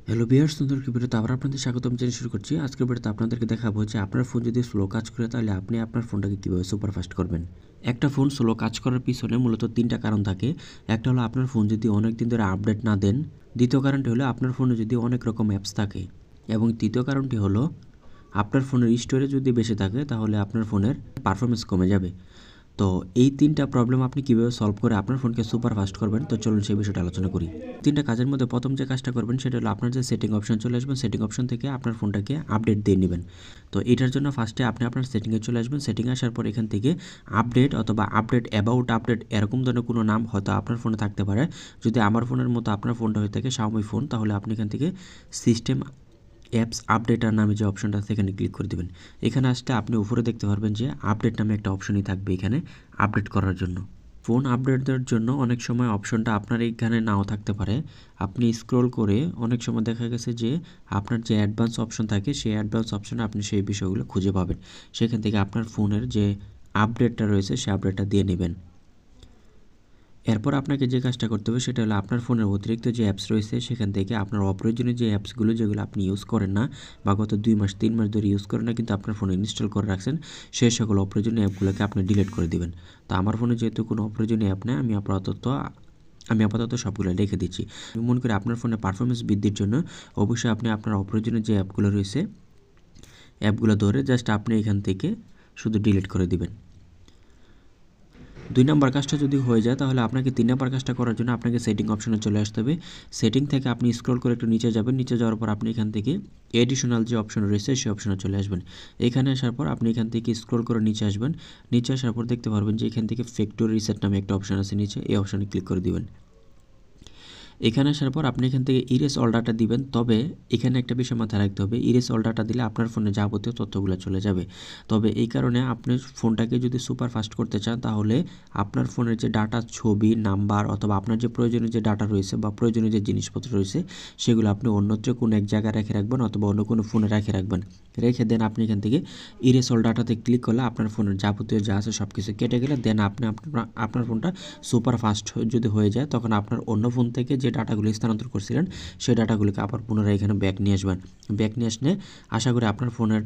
Hello viewers, সুন্দর ভিডিওতে আবার আপনাদের স্বাগতম জানিয়ে শুরু করছি। আজকের ভিডিওতে আপনাদেরকে দেখাবো যে আপনার ফোন যদি স্লো কাজ করে তাহলে আপনি আপনার ফোনটাকে কীভাবে সুপারফাস্ট করবেন। একটা ফোন স্লো কাজ করার পিছনে মূলত তিনটা কারণ থাকে। একটা হলো আপনার ফোন যদি অনেক দিন ধরে আপডেট না দেন, দ্বিতীয় কারণটি হলো আপনার ফোনে যদি অনেক রকম অ্যাপস থাকে, এবং তৃতীয় কারণটি হলো আপনার ফোনের স্টোরেজ যদি বেশি থাকে তাহলে আপনার ফোনের পারফরমেন্স কমে যাবে। তো এই তিনটা প্রবলেম আপনি কীভাবে সলভ করে আপনার ফোনকে সুপার ফাস্ট করবেন, তো চলুন সেই বিষয়টা আলোচনা করি। তিনটা কাজের মধ্যে প্রথম যে কাজটা করবেন সেটা হলো আপনার যে সেটিং অপশন চলে আসবেন, সেটিং অপশন থেকে আপনার ফোনটাকে আপডেট দিয়ে নেবেন। তো এটার জন্য ফার্স্টে আপনি আপনার সেটিংয়ে চলে আসবেন। সেটিংয়ে আসার পর এখান থেকে আপডেট অথবা আপডেট অ্যাবাউট আপডেট এরকম ধরনের কোনো নাম হয়তো আপনার ফোনে থাকতে পারে। যদি আমার ফোনের মতো আপনার ফোনটা হয়ে থাকে Xiaomi ফোন, তাহলে আপনি এখান থেকে সিস্টেম অ্যাপস আপডেটার নামে যে অপশনটা আছে এখানে ক্লিক করে দেবেন। এখানে আসলে আপনি উপরে দেখতে পারবেন যে আপডেট নামে একটা অপশনই থাকবে এখানে আপডেট করার জন্য। ফোন আপডেট দেওয়ার জন্য অনেক সময় অপশনটা আপনার এইখানে নাও থাকতে পারে। আপনি স্ক্রল করে অনেক সময় দেখা গেছে যে আপনার যে অ্যাডভান্স অপশন থাকে সেই অ্যাডভান্স অপশনে আপনি সেই বিষয়গুলো খুঁজে পাবেন। সেখান থেকে আপনার ফোনের যে আপডেটটা রয়েছে সেই আপডেটটা দিয়ে নেবেন। এরপর আপনাকে যে কাজটা করতে হবে সেটা হলো আপনার ফোনের অতিরিক্ত যে অ্যাপস রয়েছে সেখান থেকে আপনার অপ্রয়োজনীয় যে অ্যাপসগুলো যেগুলো আপনি ইউজ করেন না বা গত 2 মাস 3 মাস ধরে ইউজ করেন না কিন্তু আপনার ফোনে ইনস্টল করে রাখছেন, সেই সকল অপ্রয়োজনীয় অ্যাপগুলোকে আপনি ডিলিট করে দিবেন। তো আমার ফোনে যেহেতু কোনো অপ্রয়োজনীয় অ্যাপ নেই, আমি আপাতত সবগুলো রেখে দিচ্ছি। আমি মনে করি আপনার ফোনে পারফরমেন্স বৃদ্ধির জন্য অবশ্যই আপনি আপনার অপ্রয়োজনীয় যে অ্যাপগুলো রয়েছে অ্যাপগুলো ধরে জাস্ট আপনি এখান থেকে শুধু ডিলিট করে দিবেন। 2 নম্বর কাজটা যদি হয়ে যায় তাহলে আপনাকে 3 নম্বর কাজটা করার জন্য আপনাকে সেটিং অপশনে চলে আসতে হবে। সেটিং থেকে আপনি স্ক্রল করে একটু নিচে যাবেন। নিচে যাওয়ার পর আপনি এখান থেকে এডিশনাল যে অপশন রয়েছে সেই অপশনে চলে আসবেন। এখানে আসার পর আপনি এখান থেকে স্ক্রল করে নিচে আসবেন। নিচে আসার পর দেখতে পারবেন যে এখান থেকে ফ্যাক্টরি রিসেট নামে একটা অপশন আছে নিচে, এই অপশনে ক্লিক করে দিবেন। এখানে আসার পর আপনি এখান থেকে ইরেজ অল ডাটা দিবেন। তবে এখানে একটা বিষয় মাথায় রাখতে হবে, ইরেজ অল ডাটা দিলে আপনার ফোনে যাবতীয় তথ্যগুলো চলে যাবে। তবে এই কারণে আপনি ফোনটাকে যদি সুপার ফাস্ট করতে চান তাহলে আপনার ফোনের যে ডাটা, ছবি, নাম্বার অথবা আপনার যে প্রয়োজনীয় যে ডাটা রয়েছে বা প্রয়োজনীয় যে জিনিসপত্র রয়েছে সেগুলো আপনি অন্যত্র কোনো এক জায়গায় রেখে রাখবেন অথবা অন্য কোনো ফোনে রেখে রাখবেন। রেখে দেন আপনি এখান থেকে ইরেজ অল ডাটাতে ক্লিক করলে আপনার ফোনের যাবতীয় যা আছে সব কিছু কেটে গেলে দেন আপনি আপনার ফোনটা সুপার ফাস্ট যদি হয়ে যায় তখন আপনার অন্য ফোন থেকে যে ডাটাগুলো স্থানান্তর করছিলেন সেই ডাটাগুলোকে আবার পুনরায় এখানে ব্যাক নিয়ে আসবেন। ব্যাক নিয়ে আসলে আশা করি আপনার ফোনের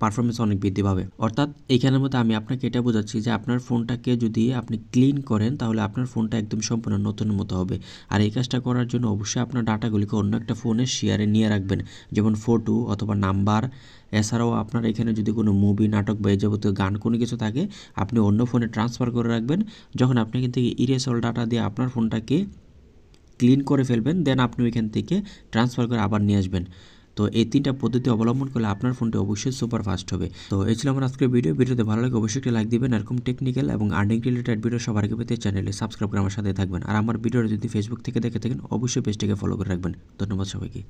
পারফরমেন্স অনেক বৃদ্ধি পাবে। অর্থাৎ এইখানের মধ্যে আমি আপনাকে এটা বোঝাচ্ছি যে আপনার ফোনটাকে যদি আপনি ক্লিন করেন তাহলে আপনার ফোনটা একদম সম্পূর্ণ নতুনের মতো হবে। আর এই কাজটা করার জন্য অবশ্যই আপনার ডাটাগুলিকে অন্য একটা ফোনে শেয়ারে নিয়ে রাখবেন, যেমন ফটো অথবা নাম্বার। এছাড়াও আপনার এখানে যদি কোনো মুভি, নাটক বা এই যাবতীয় গান কোনো কিছু থাকে আপনি অন্য ফোনে ট্রান্সফার করে রাখবেন। যখন আপনি এখান থেকে ইরেজ অল ডাটা দিয়ে আপনার ফোনটাকে ক্লিন করে ফেলবেন দেন আপনি ওইখান থেকে ট্রান্সফার করে আবার নিয়ে আসবেন। তো এই 3টা পদ্ধতি অবলম্বন করলে আপনার ফোনটি অবশ্যই সুপার ফাস্ট হবে। তো এই ছিল আমার আজকের ভিডিওতে ভালো লাগে অবশ্যই একটা লাইক দিবেন। এরকম টেকনিক্যাল এবং আর্নিং রিলেটেড ভিডিও সবার আগে পেতে চ্যানেলে সাবস্ক্রাইব করে আমার সাথে থাকবেন। আর আমার ভিডিওটা যদি ফেসবুক থেকে দেখে থাকেন অবশ্যই পেজটিকে ফলো করে রাখবেন। ধন্যবাদ সবাইকে।